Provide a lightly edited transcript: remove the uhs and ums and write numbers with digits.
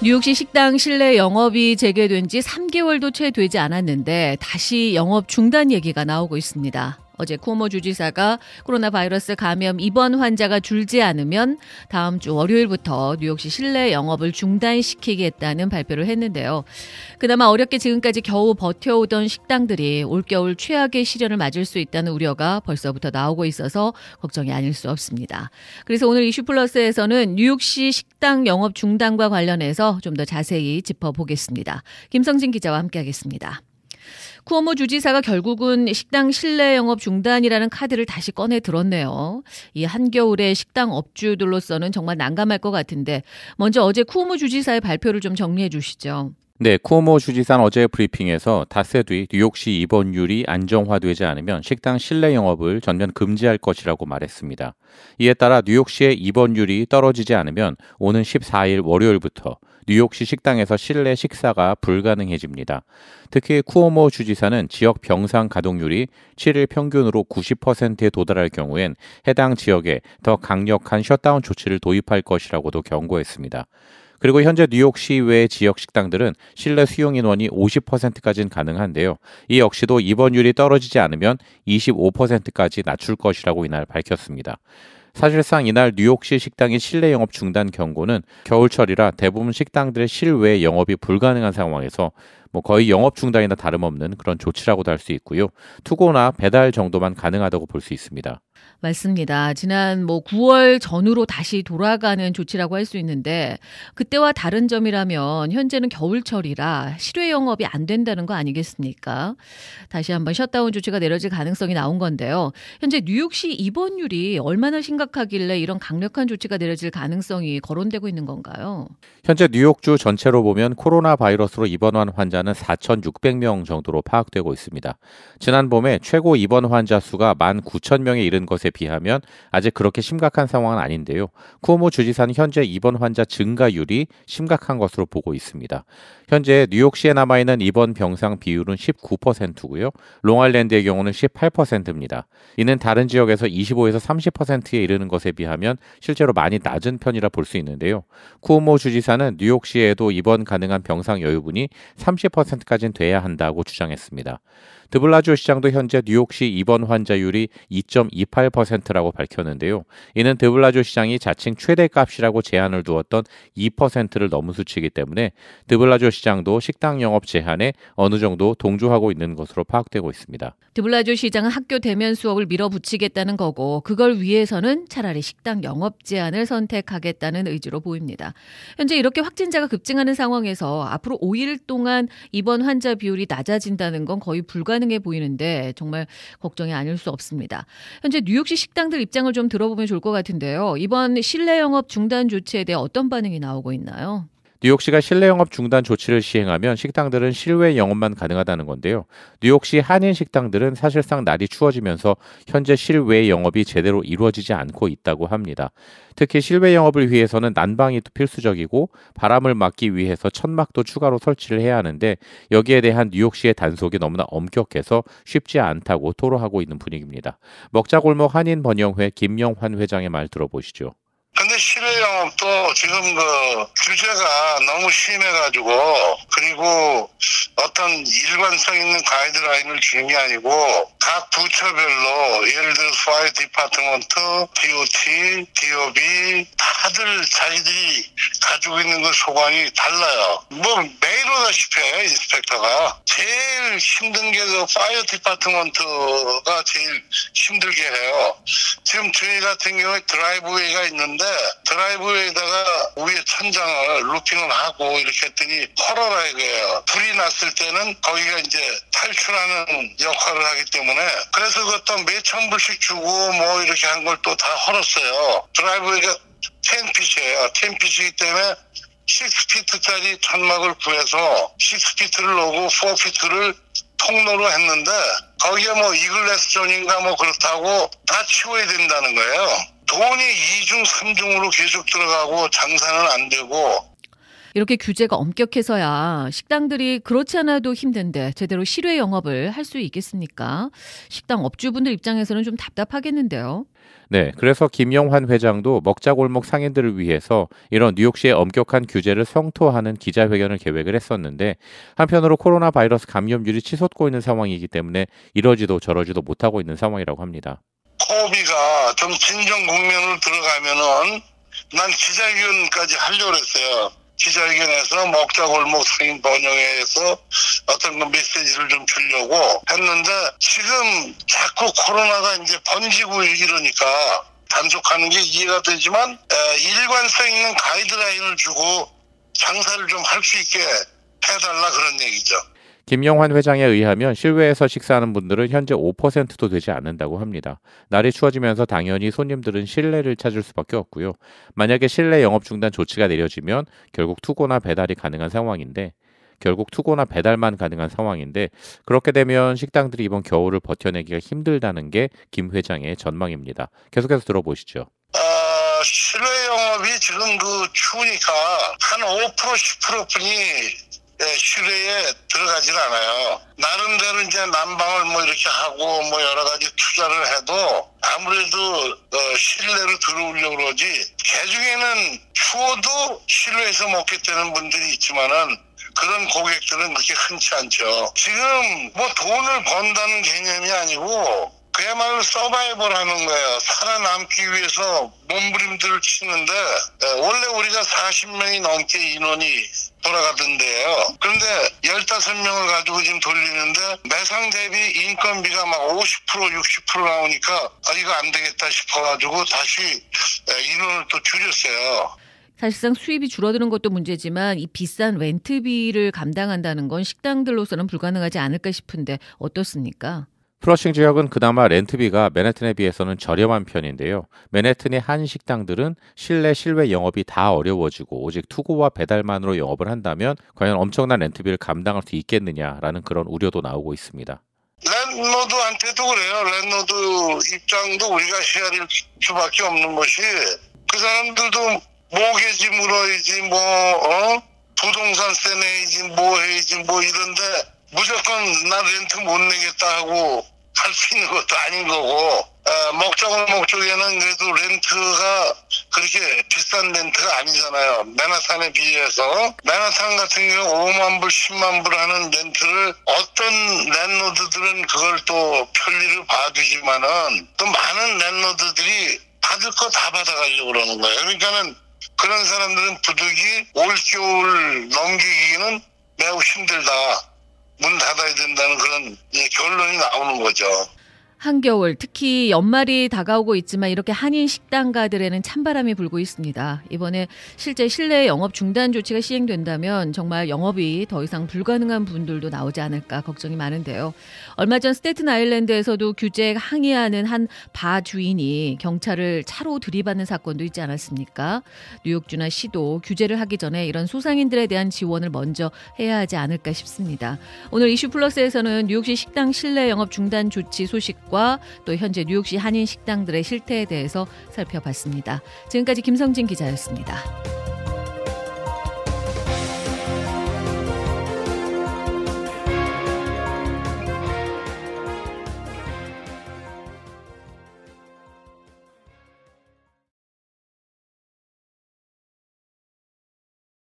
뉴욕시 식당 실내 영업이 재개된 지 3개월도 채 되지 않았는데 다시 영업 중단 얘기가 나오고 있습니다. 어제 쿠오모 주지사가 코로나 바이러스 감염 입원 환자가 줄지 않으면 다음 주 월요일부터 뉴욕시 실내 영업을 중단시키겠다는 발표를 했는데요. 그나마 어렵게 지금까지 겨우 버텨오던 식당들이 올겨울 최악의 시련을 맞을 수 있다는 우려가 벌써부터 나오고 있어서 걱정이 아닐 수 없습니다. 그래서 오늘 이슈플러스에서는 뉴욕시 식당 영업 중단과 관련해서 좀 더 자세히 짚어보겠습니다. 김성진 기자와 함께하겠습니다. 쿠오모 주지사가 결국은 식당 실내 영업 중단이라는 카드를 다시 꺼내 들었네요. 이 한겨울에 식당 업주들로서는 정말 난감할 것 같은데 먼저 어제 쿠오모 주지사의 발표를 좀 정리해 주시죠. 네, 쿠오모 주지사는 어제 브리핑에서 닷새 뒤 뉴욕시 입원율이 안정화되지 않으면 식당 실내 영업을 전면 금지할 것이라고 말했습니다. 이에 따라 뉴욕시의 입원율이 떨어지지 않으면 오는 14일 월요일부터 뉴욕시 식당에서 실내 식사가 불가능해집니다. 특히 쿠오모 주지사는 지역 병상 가동률이 7일 평균으로 90%에 도달할 경우엔 해당 지역에 더 강력한 셧다운 조치를 도입할 것이라고도 경고했습니다. 그리고 현재 뉴욕시 외 지역 식당들은 실내 수용 인원이 50%까지는 가능한데요. 이 역시도 입원율이 떨어지지 않으면 25%까지 낮출 것이라고 이날 밝혔습니다. 사실상 이날 뉴욕시 식당의 실내 영업 중단 경고는 겨울철이라 대부분 식당들의 실외 영업이 불가능한 상황에서 거의 영업 중단이나 다름없는 그런 조치라고도 할 수 있고요. 투고나 배달 정도만 가능하다고 볼 수 있습니다. 맞습니다. 지난 9월 전후로 다시 돌아가는 조치라고 할 수 있는데 그때와 다른 점이라면 현재는 겨울철이라 실외 영업이 안 된다는 거 아니겠습니까? 다시 한번 셧다운 조치가 내려질 가능성이 나온 건데요. 현재 뉴욕시 입원율이 얼마나 심각하길래 이런 강력한 조치가 내려질 가능성이 거론되고 있는 건가요? 현재 뉴욕주 전체로 보면 코로나 바이러스로 입원한 환자는 4,600명 정도로 파악되고 있습니다. 지난 봄에 최고 입원 환자 수가 19,000명에 이른 것에 비하면 아직 그렇게 심각한 상황은 아닌데요. 쿠오모 주지사는 현재 입원 환자 증가율이 심각한 것으로 보고 있습니다. 현재 뉴욕시에 남아있는 입원 병상 비율은 19%고요. 롱아일랜드의 경우는 18%입니다. 이는 다른 지역에서 25에서 30%에 이르는 것에 비하면 실제로 많이 낮은 편이라 볼 수 있는데요. 쿠오모 주지사는 뉴욕시에도 입원 가능한 병상 여유분이 30%까지는 돼야 한다고 주장했습니다. 드블라지오 시장도 현재 뉴욕시 입원 환자율이 2.28%라고 밝혔는데요. 이는 드블라지오 시장이 자칭 최대값이라고 제한을 두었던 2%를 넘은 수치이기 때문에 드블라지오 시장도 식당 영업 제한에 어느 정도 동조하고 있는 것으로 파악되고 있습니다. 드블라지오 시장은 학교 대면 수업을 밀어붙이겠다는 거고 그걸 위해서는 차라리 식당 영업 제한을 선택하겠다는 의지로 보입니다. 현재 이렇게 확진자가 급증하는 상황에서 앞으로 5일 동안 입원 환자 비율이 낮아진다는 건 거의 불가능해 보이는데 정말 걱정이 아닐 수 없습니다. 현재 뉴욕시 식당들 입장을 좀 들어보면 좋을 것 같은데요. 이번 실내 영업 중단 조치에 대해 어떤 반응이 나오고 있나요? 뉴욕시가 실내 영업 중단 조치를 시행하면 식당들은 실외 영업만 가능하다는 건데요. 뉴욕시 한인 식당들은 사실상 날이 추워지면서 현재 실외 영업이 제대로 이루어지지 않고 있다고 합니다. 특히 실외 영업을 위해서는 난방이 또 필수적이고 바람을 막기 위해서 천막도 추가로 설치를 해야 하는데 여기에 대한 뉴욕시의 단속이 너무나 엄격해서 쉽지 않다고 토로하고 있는 분위기입니다. 먹자골목 한인 번영회 김영환 회장의 말 들어보시죠. 근데 실외 영업도 지금 규제가 너무 심해가지고 그리고 어떤 일관성 있는 가이드라인을 주는 게 아니고 각 부처별로 예를 들어서 파이어 디파트먼트, DOT, DOB 다들 자기들이 가지고 있는 그 소관이 달라요. 매일 오다시피 해 인스펙터가. 제일 힘든 게 그 파이어 디파트먼트가 제일 힘들게 해요. 지금 저희 같은 경우에 드라이브웨이가 있는데 드라이브웨이에다가 위에 천장을 루핑을 하고 이렇게 했더니 헐어라 이거예요. 불이 났을 때는 거기가 이제 탈출하는 역할을 하기 때문에 그래서 그것도 몇천 불씩 주고 이렇게 한 걸 또 다 헐었어요. 드라이브웨이가 10핏이에요. 10핏이기 때문에 6피트짜리 천막을 구해서 6피트를 놓고 4피트를 통로로 했는데 거기에 이글레스 존인가 그렇다고 다 치워야 된다는 거예요. 돈이 2중, 3중으로 계속 들어가고 장사는 안 되고. 이렇게 규제가 엄격해서야 식당들이 그렇지 않아도 힘든데 제대로 실외 영업을 할 수 있겠습니까? 식당 업주분들 입장에서는 좀 답답하겠는데요. 네, 그래서 김영환 회장도 먹자골목 상인들을 위해서 이런 뉴욕시의 엄격한 규제를 성토하는 기자회견을 계획을 했었는데 한편으로 코로나 바이러스 감염률이 치솟고 있는 상황이기 때문에 이러지도 저러지도 못하고 있는 상황이라고 합니다. 코비가 좀 진정 국면으로 들어가면은 난 기자회견까지 하려고 했어요. 기자회견에서 먹자골목 상인 번영회에서 어떤 그 메시지를 좀 주려고 했는데 지금 자꾸 코로나가 이제 번지고 이러니까 단속하는 게 이해가 되지만 일관성 있는 가이드라인을 주고 장사를 좀 할 수 있게 해달라 그런 얘기죠. 김영환 회장에 의하면 실외에서 식사하는 분들은 현재 5%도 되지 않는다고 합니다. 날이 추워지면서 당연히 손님들은 실내를 찾을 수밖에 없고요. 만약에 실내 영업 중단 조치가 내려지면 결국 투고나 배달만 가능한 상황인데 그렇게 되면 식당들이 이번 겨울을 버텨내기가 힘들다는 게 김 회장의 전망입니다. 계속해서 들어보시죠. 실외 영업이 지금 그 추우니까 한 5% 10%뿐이 실외에 들어가질 않아요. 나름대로 이제 난방을 뭐 이렇게 하고 뭐 여러 가지 투자를 해도 아무래도 실내로 들어오려고 그러지. 개중에는 추워도 실외에서 먹겠다는 분들이 있지만은 그런 고객들은 그렇게 흔치 않죠. 지금 뭐 돈을 번다는 개념이 아니고 그야말로 서바이벌 하는 거예요. 살아남기 위해서 몸부림들을 치는데 원래 우리가 40명이 넘게 인원이 돌아가던데요. 그런데 15명을 가지고 지금 돌리는데 매상 대비 인건비가 막 50% 60% 나오니까 이거 안 되겠다 싶어가지고 다시 인원을 또 줄였어요. 사실상 수입이 줄어드는 것도 문제지만 이 비싼 렌트비를 감당한다는 건 식당들로서는 불가능하지 않을까 싶은데 어떻습니까? 플러싱 지역은 그나마 렌트비가 맨해튼에 비해서는 저렴한 편인데요. 맨해튼의 한 식당들은 실외 영업이 다 어려워지고 오직 투고와 배달만으로 영업을 한다면 과연 엄청난 렌트비를 감당할 수 있겠느냐라는 그런 우려도 나오고 있습니다. 랜로드한테도 그래요. 랜로드 입장도 우리가 헤아릴 수밖에 없는 것이 그 사람들도 모기지 물어야지 부동산세 내야지 뭐 해야지 뭐 이런데 무조건 나 렌트 못 내겠다 하고 할 수 있는 것도 아닌 거고 먹자골목 쪽에는 그래도 렌트가 그렇게 비싼 렌트가 아니잖아요. 맨하탄에 비해서. 맨하탄 같은 경우 5만 불 10만 불 하는 렌트를 어떤 랜로드들은 그걸 또 편리를 봐주지만은 또 많은 랜로드들이 받을 거 다 받아가려고 그러는 거예요. 그러니까는 그런 사람들은 부득이 올겨울 넘기기는 매우 힘들다. 문 닫아야 된다는 그런 결론이 나오는 거죠. 한겨울, 특히 연말이 다가오고 있지만 이렇게 한인 식당가들에는 찬바람이 불고 있습니다. 이번에 실제 실내 영업 중단 조치가 시행된다면 정말 영업이 더 이상 불가능한 분들도 나오지 않을까 걱정이 많은데요. 얼마 전 스테튼 아일랜드에서도 규제에 항의하는 한 바 주인이 경찰을 차로 들이받는 사건도 있지 않았습니까? 뉴욕주나 시도 규제를 하기 전에 이런 소상인들에 대한 지원을 먼저 해야 하지 않을까 싶습니다. 오늘 이슈 플러스에서는 뉴욕시 식당 실내 영업 중단 조치 소식과 또 현재 뉴욕시 한인 식당들의 실태에 대해서 살펴봤습니다. 지금까지 김성진 기자였습니다.